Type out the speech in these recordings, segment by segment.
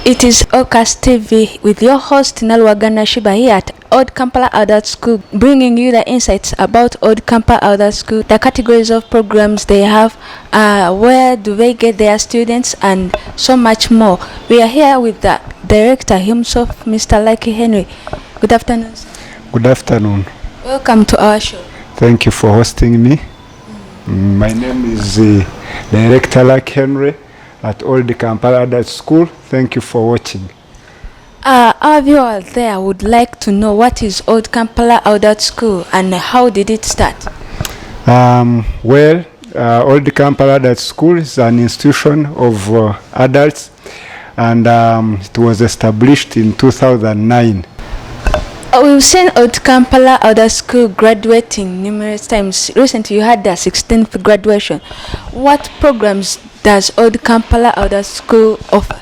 It is Ocast TV with your host Nalwagana Shiba here at Old Kampala Adult School, bringing you the insights about Old Kampala Adult School, the categories of programs they have, where do they get their students, and so much more. We are here with the director himself, Mr. Lucky Henry. Good afternoon, sir. Good afternoon. Welcome to our show. Thank you for hosting me. My name is Director Lucky Henry at Old Kampala Adult School. Thank you for watching. Our viewers there would like to know what is Old Kampala Adult School and how did it start? Old Kampala Adult School is an institution of adults, and it was established in 2009. We've seen Old Kampala Adult School graduating numerous times. Recently you had the 16th graduation. What programs does Old Kampala Adult School offer?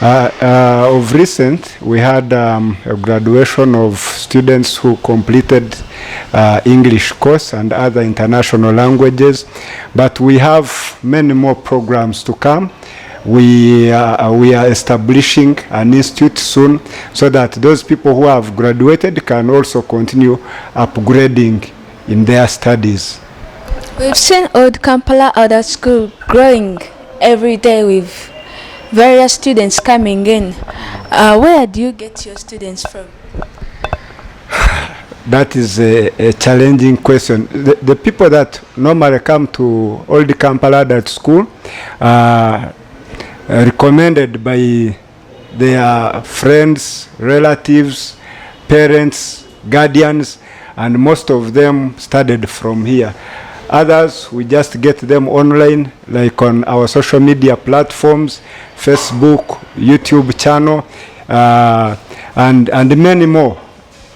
Of recent, we had a graduation of students who completed English course and other international languages, but we have many more programs to come. We are establishing an institute soon so that those people who have graduated can also continue upgrading in their studies. We've seen Old Kampala Adult School growing every day with various students coming in. Where do you get your students from? That is a challenging question. The people that normally come to Old Kampala Adult School recommended by their friends, relatives, parents, guardians, and most of them studied from here. Others, we just get them online, like on our social media platforms, Facebook, YouTube channel, and many more.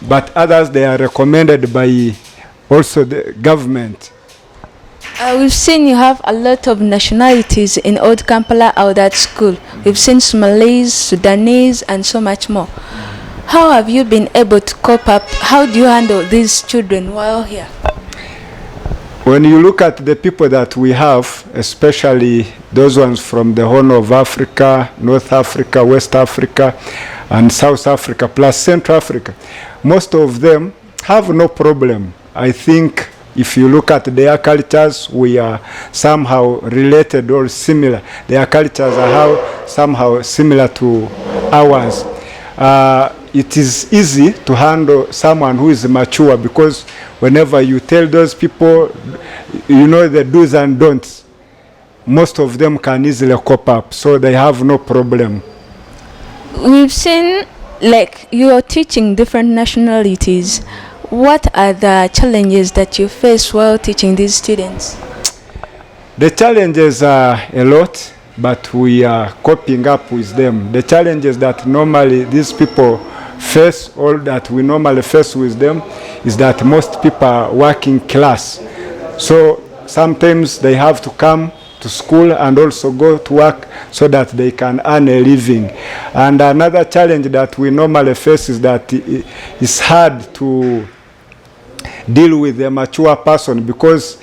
But others, they are recommended by also the government. We've seen you have a lot of nationalities in Old Kampala Adult School. We've seen Somalis, Sudanese, and so much more. How have you been able to cope up? How do you handle these children while here? When you look at the people that we have, especially those ones from the Horn of Africa, North Africa, West Africa, and South Africa, plus Central Africa, most of them have no problem. I think if you look at their cultures, we are somehow related or similar. Their cultures are somehow similar to ours. It is easy to handle someone who is mature, because whenever you tell those people, you know, the do's and don'ts, most of them can easily cope up, so they have no problem. We've seen, like, you are teaching different nationalities. What are the challenges that you face while teaching these students? The challenges are a lot, but we are coping up with them. The challenges that normally these people face, or that we normally face with them, is that most people are working class. So sometimes they have to come to school and also go to work so that they can earn a living. And another challenge that we normally face is that it's hard to deal with a mature person, because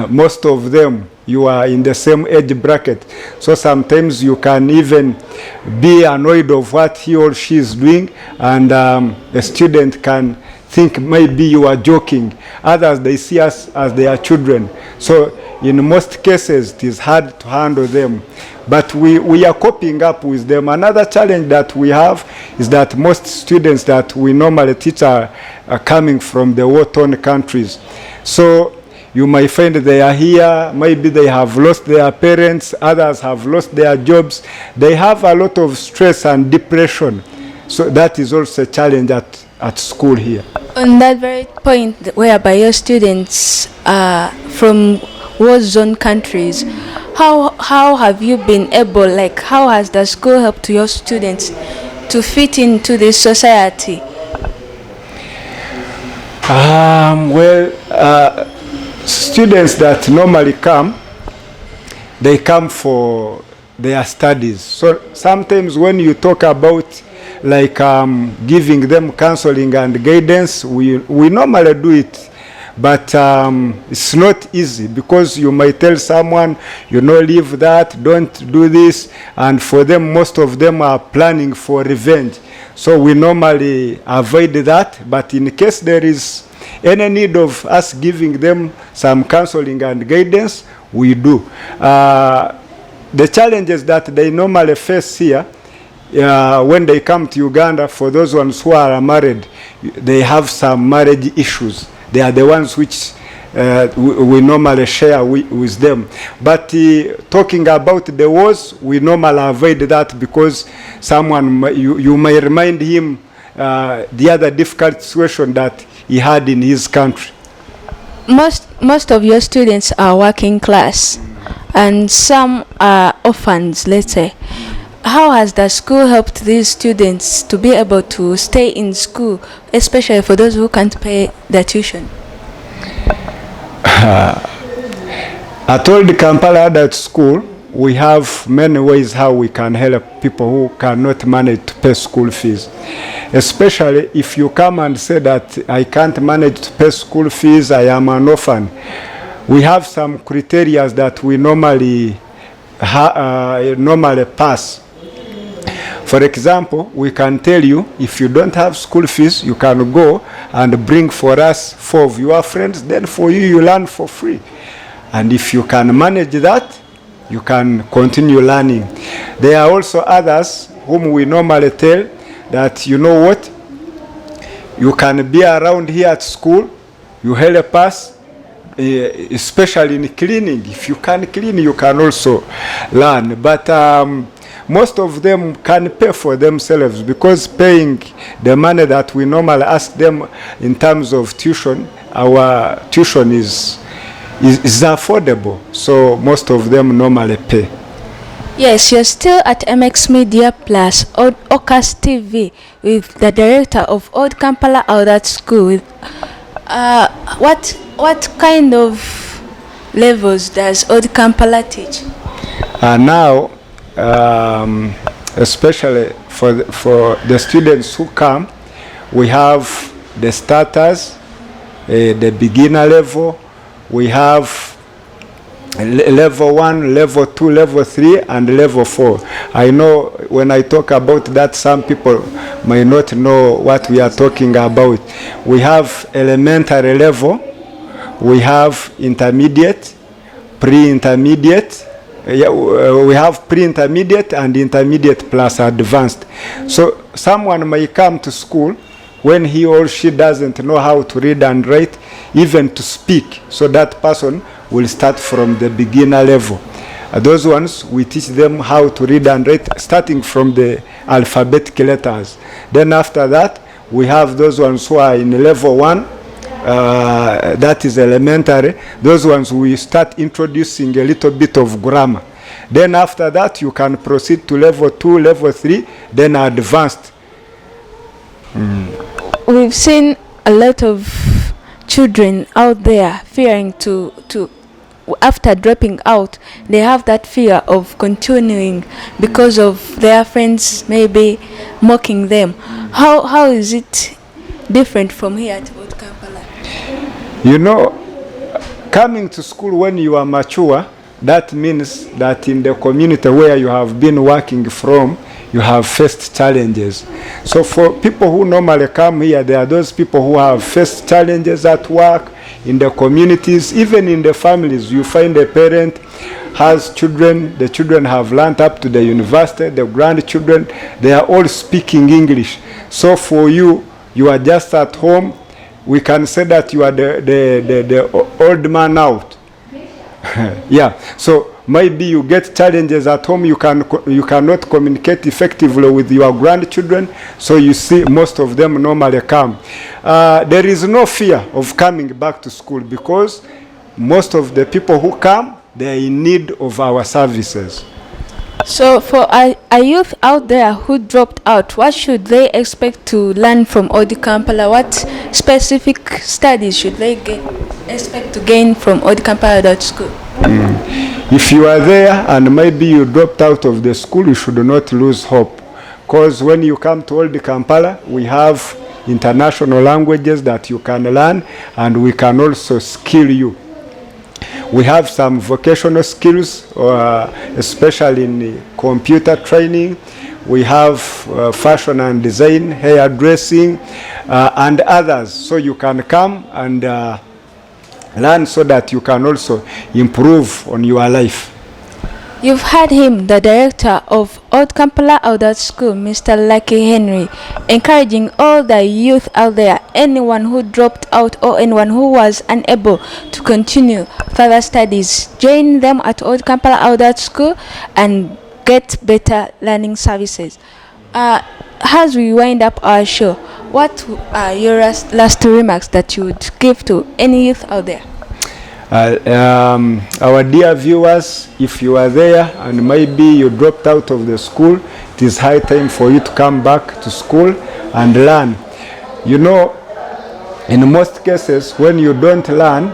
most of them, you are in the same age bracket. So sometimes you can even be annoyed of what he or she is doing, and a student can think maybe you are joking. Others, they see us as their children. So in most cases, it is hard to handle them. But we are coping up with them. Another challenge that we have is that most students that we normally teach are coming from the war-torn countries. So you might find they are here, maybe they have lost their parents, others have lost their jobs. They have a lot of stress and depression. So that is also a challenge at school here. On that very point, whereby your students are from war-zone countries, how have you been able, like, how has the school helped your students to fit into this society? Students that normally come, they come for their studies. So sometimes when you talk about, like, giving them counseling and guidance, we normally do it But it's not easy, because you might tell someone, leave that, don't do this, and for them, most of them are planning for revenge. So we normally avoid that, but in case there is any need of us giving them some counseling and guidance, we do. The challenges that they normally face here, when they come to Uganda, for those ones who are married, they have some marriage issues. They are the ones which we normally share with them. But talking about the wars, we normally avoid that, because you may remind him the other difficult situation that he had in his country. Most of your students are working class, and some are orphans, let's say. How has the school helped these students to be able to stay in school, especially for those who can't pay the tuition? At Old Kampala Adult School, we have many ways how we can help people who cannot manage to pay school fees. Especially if you come and say that I can't manage to pay school fees, I am an orphan. We have some criteria that we normally pass. For example, we can tell you, if you don't have school fees, you can go and bring for us 4 of your friends, then for you learn for free. And if you can manage that, you can continue learning. There are also others whom we normally tell that, you know what, you can be around here at school, you help us, especially in cleaning. If you can clean, you can also learn. But most of them can pay for themselves, because paying the money that we normally ask them in terms of tuition, our tuition is affordable. So most of them normally pay. Yes, you're still at MX Media Plus, Ocas TV, with the director of Old Kampala Adult School. What kind of levels does Old Kampala teach? Now, especially for the students who come, we have the starters, the beginner level, we have level 1, level 2, level 3, and level 4. I know when I talk about that, some people may not know what we are talking about. We have elementary level, we have intermediate, pre-intermediate, we have pre-intermediate and intermediate plus advanced. So someone may come to school when he or she doesn't know how to read and write, even to speak. So that person will start from the beginner level. Those ones, we teach them how to read and write, starting from the alphabetic letters. Then after that, we have those ones who are in level 1, that is elementary. Those ones we start introducing a little bit of grammar. Then after that, you can proceed to level 2, level 3, then advanced. We've seen a lot of children out there fearing to after dropping out, they have that fear of continuing because of their friends maybe mocking them. How is it different from here at Old Kampala? You know, coming to school when you are mature, that means that in the community where you have been working from, you have faced challenges. So for people who normally come here, there are those people who have faced challenges at work, in the communities, even in the families. You find a parent has children, the children have learned up to the university, the grandchildren, they are all speaking English. So for you, you are just at home. We can say that you are the old man out. Yeah, so maybe you get challenges at home, you cannot communicate effectively with your grandchildren, so you see most of them normally come. There is no fear of coming back to school because most of the people who come, they are in need of our services. So for a youth out there who dropped out, what should they expect to learn from Old Kampala? What specific studies should they expect to gain from Old Kampala Adult School? If you are there and maybe you dropped out of the school, you should not lose hope. Because when you come to Old Kampala, we have international languages that you can learn, and we can also skill you. We have some vocational skills, especially in computer training. We have fashion and design, hairdressing, and others. So you can come and learn so that you can also improve on your life. You've heard him, the director of Old Kampala Adult School, Mr. Lucky Henry, encouraging all the youth out there, anyone who dropped out or anyone who was unable to continue further studies, join them at Old Kampala Adult School and get better learning services. As we wind up our show, what are your last remarks that you would give to any youth out there? Our dear viewers, if you are there and maybe you dropped out of the school, it is high time for you to come back to school and learn. You know, in most cases, when you don't learn,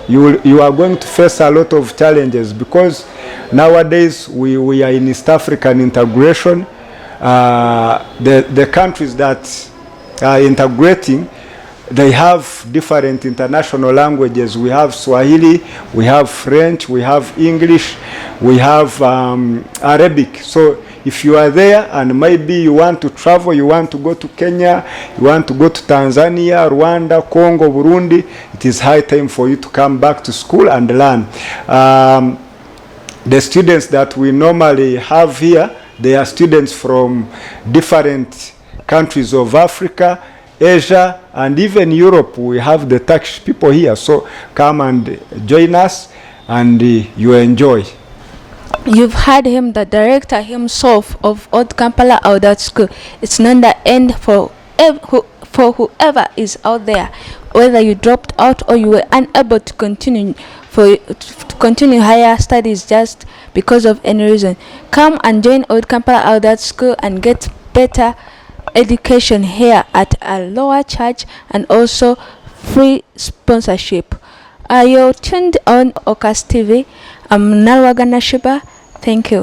you are going to face a lot of challenges, because nowadays we are in East African integration. The countries that are integrating, they have different international languages. We have Swahili, we have French, we have English, we have Arabic. So if you are there and maybe you want to travel, you want to go to Kenya, you want to go to Tanzania, Rwanda, Congo, Burundi, it is high time for you to come back to school and learn. The students that we normally have here, they are students from different countries of Africa, Asia, and even Europe. We have the Turkish people here, so come and join us and you enjoy. You've heard him, the director himself of Old Kampala Adult School. It's not the end for whoever is out there, whether you dropped out or you were unable to continue higher studies just because of any reason. Come and join Old Kampala Adult School and get better education here at a lower charge and also free sponsorship. You're tuned on Okas TV. I'm Nalwagana Shiba. Thank you.